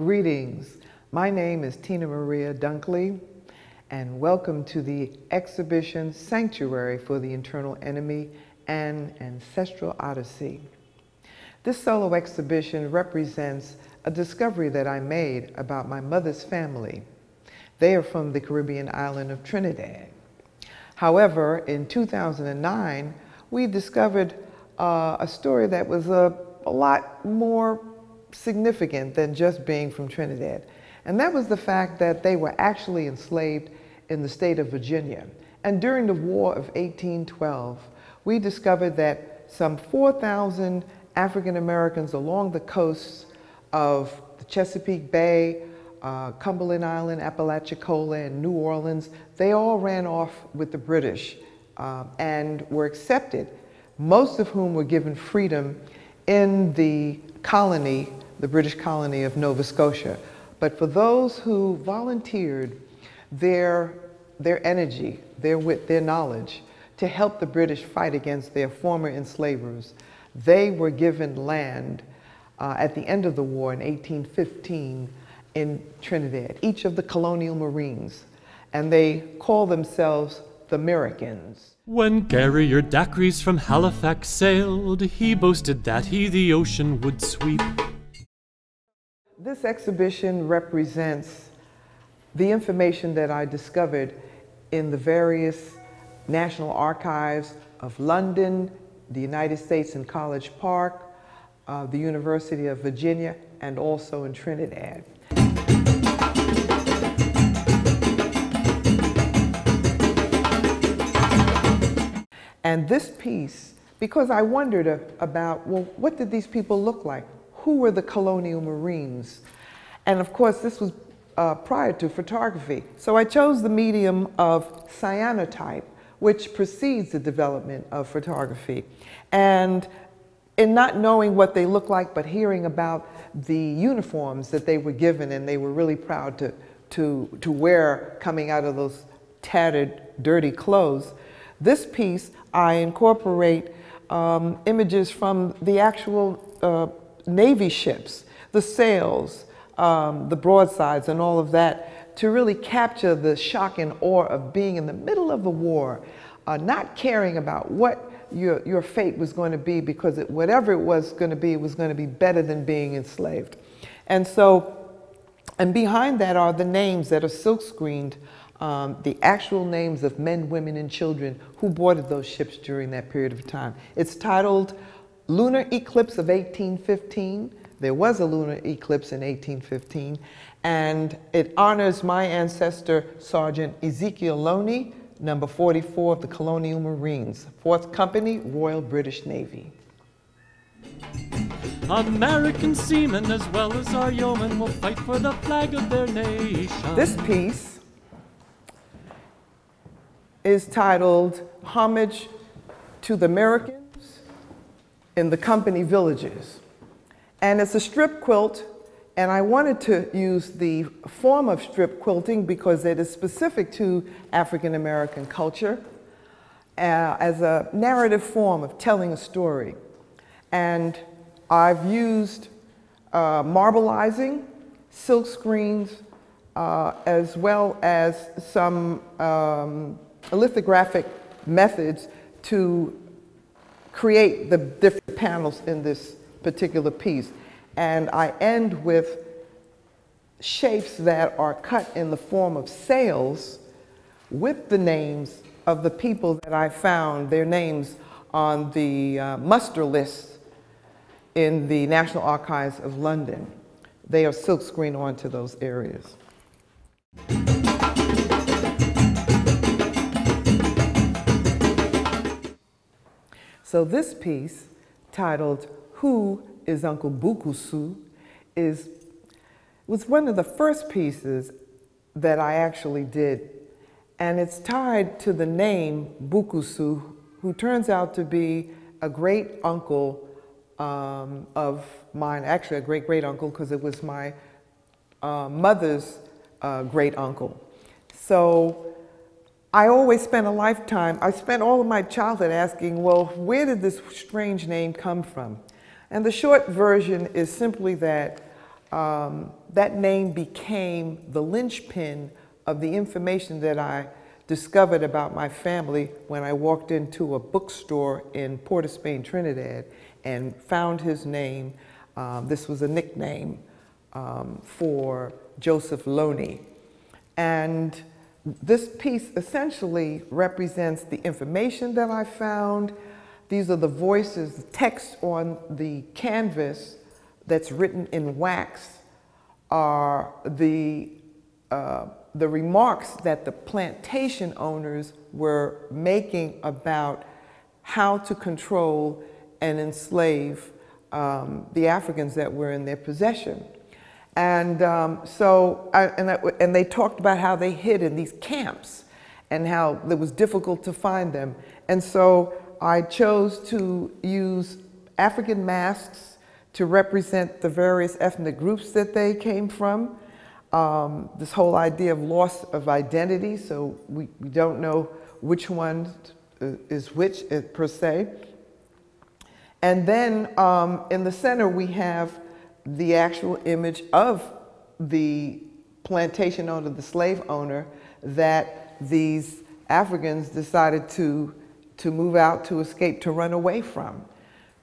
Greetings. My name is Tina Maria Dunkley, and welcome to the exhibition Sanctuary for the Internal Enemy and Ancestral Odyssey. This solo exhibition represents a discovery that I made about my mother's family. They are from the Caribbean island of Trinidad. However, in 2009, we discovered a story that was a lot more significant than just being from Trinidad. And that was the fact that they were actually enslaved in the state of Virginia. And during the War of 1812, we discovered that some 4,000 African Americans along the coasts of the Chesapeake Bay, Cumberland Island, Apalachicola, and New Orleans, they all ran off with the British and were accepted, most of whom were given freedom in the colony, the British colony of Nova Scotia. But for those who volunteered their energy, their wit, their knowledge to help the British fight against their former enslavers, they were given land at the end of the war in 1815 in Trinidad, each of the colonial marines, and they call themselves the Americans. When Garrier Dacres from Halifax sailed, he boasted that he the ocean would sweep. This exhibition represents the information that I discovered in the various National Archives of London, the United States in College Park, the University of Virginia, and also in Trinidad. And this piece, because I wondered about, well, what did these people look like? Who were the colonial marines? And of course, this was prior to photography. So I chose the medium of cyanotype, which precedes the development of photography. And in not knowing what they looked like, but hearing about the uniforms that they were given and they were really proud to wear coming out of those tattered, dirty clothes, this piece, I incorporate images from the actual Navy ships, the sails, the broadsides and all of that, to really capture the shock and awe of being in the middle of the war, not caring about what your fate was going to be, because whatever it was going to be better than being enslaved. And so, and behind that are the names that are silk screened, the actual names of men, women, and children who boarded those ships during that period of time. It's titled Lunar Eclipse of 1815. There was a lunar eclipse in 1815, and it honors my ancestor, Sergeant Ezekiel Loney, number 44 of the Colonial Marines, 4th Company, Royal British Navy. American seamen as well as our yeomen will fight for the flag of their nation. This piece is titled Homage to the Americans in the Company Villages. And it's a strip quilt, and I wanted to use the form of strip quilting because it is specific to African American culture as a narrative form of telling a story. And I've used marbleizing, silk screens, as well as some lithographic methods to create the different panels in this particular piece. And I end with shapes that are cut in the form of sails with the names of the people that I found, their names on the muster list in the National Archives of London. They are silk screened onto those areas. So this piece, titled Who is Uncle Bukusu, was one of the first pieces that I actually did. And it's tied to the name Bukusu, who turns out to be a great uncle of mine, actually a great uncle, because it was my mother's great uncle. So I always spent I spent all of my childhood asking, well, where did this strange name come from? And the short version is simply that that name became the linchpin of the information that I discovered about my family when I walked into a bookstore in Port of Spain, Trinidad, and found his name. This was a nickname for Joseph Loney. And this piece essentially represents the information that I found. These are the voices, the text on the canvas that's written in wax are the remarks that the plantation owners were making about how to control and enslave the Africans that were in their possession. And and they talked about how they hid in these camps and how it was difficult to find them. And so I chose to use African masks to represent the various ethnic groups that they came from. This whole idea of loss of identity, so we don't know which one is which per se. And then in the center we have the actual image of the plantation owner, the slave owner, that these Africans decided to move out, to escape, to run away from.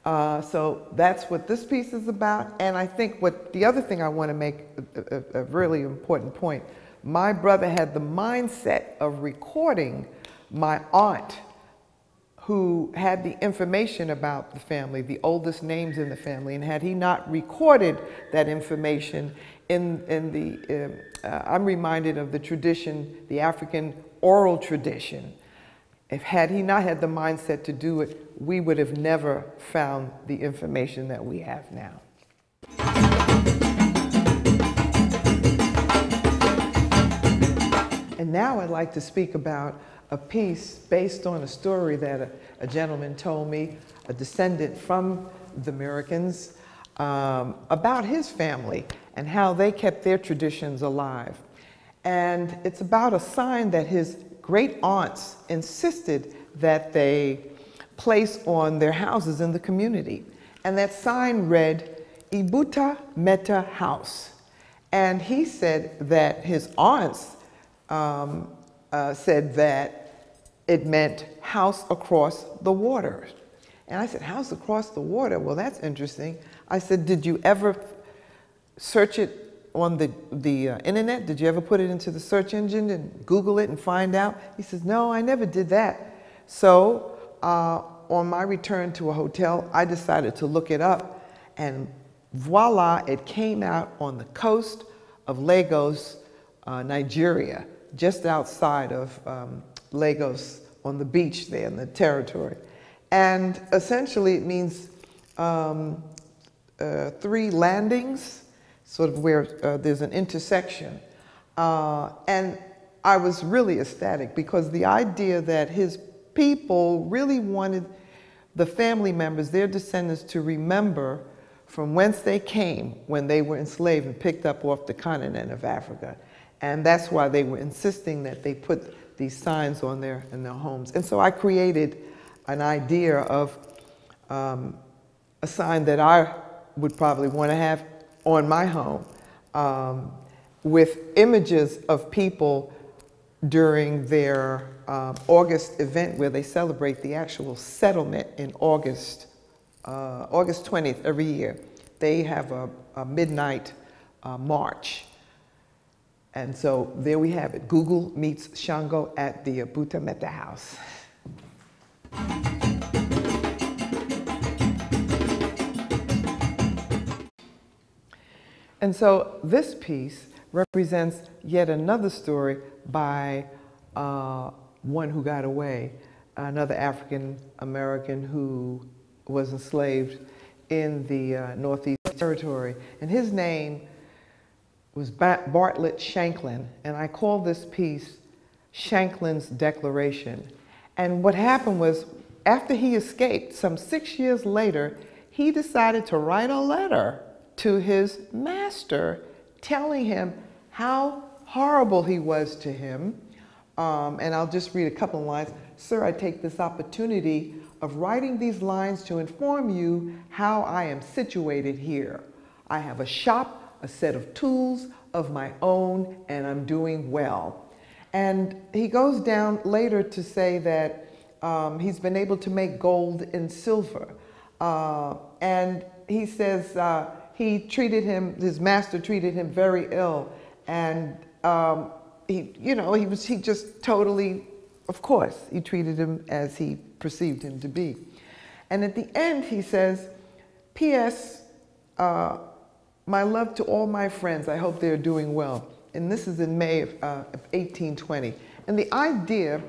So that's what this piece is about. And I think the other thing I want to make a really important point, my brother had the mindset of recording my aunt, who had the information about the family, the oldest names in the family, and had he not recorded that information I'm reminded of the tradition, the African oral tradition. Had he not had the mindset to do it, we would have never found the information that we have now. And now I'd like to speak about a piece based on a story that a gentleman told me, a descendant from the Americans, about his family and how they kept their traditions alive. And it's about a sign that his great aunts insisted that they place on their houses in the community. And that sign read, Ibuta Meta House. And he said that his aunts said that it meant house across the water. And I said, house across the water? Well, that's interesting. I said, did you ever search it on the internet? Did you ever put it into the search engine and Google it and find out? He says, no, I never did that. So on my return to a hotel, I decided to look it up, and voila, it came out on the coast of Lagos, Nigeria, just outside of Lagos, on the beach there in the territory. And essentially it means 3 landings, sort of where there's an intersection. And I was really ecstatic because the idea that his people really wanted the family members, their descendants, to remember from whence they came when they were enslaved and picked up off the continent of Africa. And that's why they were insisting that they put these signs on in their homes. And so I created an idea of a sign that I would probably want to have on my home with images of people during their August event where they celebrate the actual settlement in August 20th every year. They have a midnight march. And so there we have it. Google meets Shango at the Ibuta Meta House. And so this piece represents yet another story by one who got away, another African American who was enslaved in the Northeast Territory. And his name was Bartlett Shanklin, and I call this piece Shanklin's Declaration. And what happened was, after he escaped, some 6 years later, he decided to write a letter to his master telling him how horrible he was to him. And I'll just read a couple of lines. Sir, I take this opportunity of writing these lines to inform you how I am situated here. I have a shop a set of tools of my own, and I'm doing well. And he goes down later to say that he's been able to make gold and silver. And he says his master treated him very ill, and he just totally, of course, he treated him as he perceived him to be. And at the end he says, P.S. My love to all my friends, I hope they're doing well. And this is in May of 1820. And the idea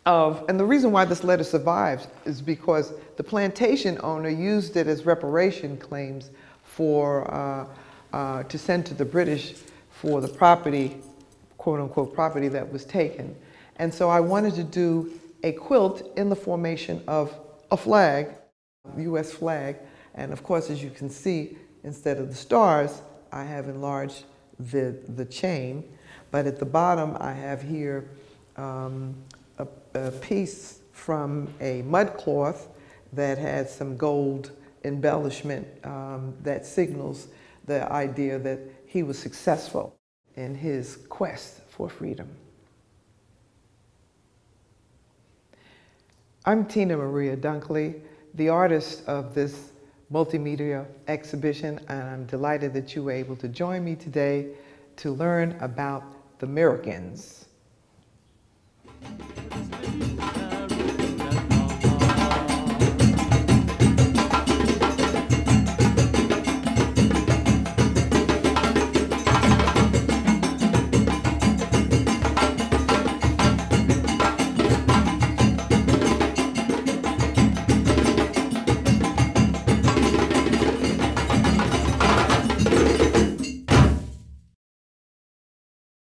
and the reason why this letter survives is because the plantation owner used it as reparation claims to send to the British for the property, quote unquote, property that was taken. And so I wanted to do a quilt in the formation of a flag, US flag. And of course, as you can see, instead of the stars, I have enlarged the chain. But at the bottom, I have here a piece from a mud cloth that has some gold embellishment that signals the idea that he was successful in his quest for freedom. I'm Tina Maria Dunkley, the artist of this multimedia exhibition, and I'm delighted that you were able to join me today to learn about the Americans.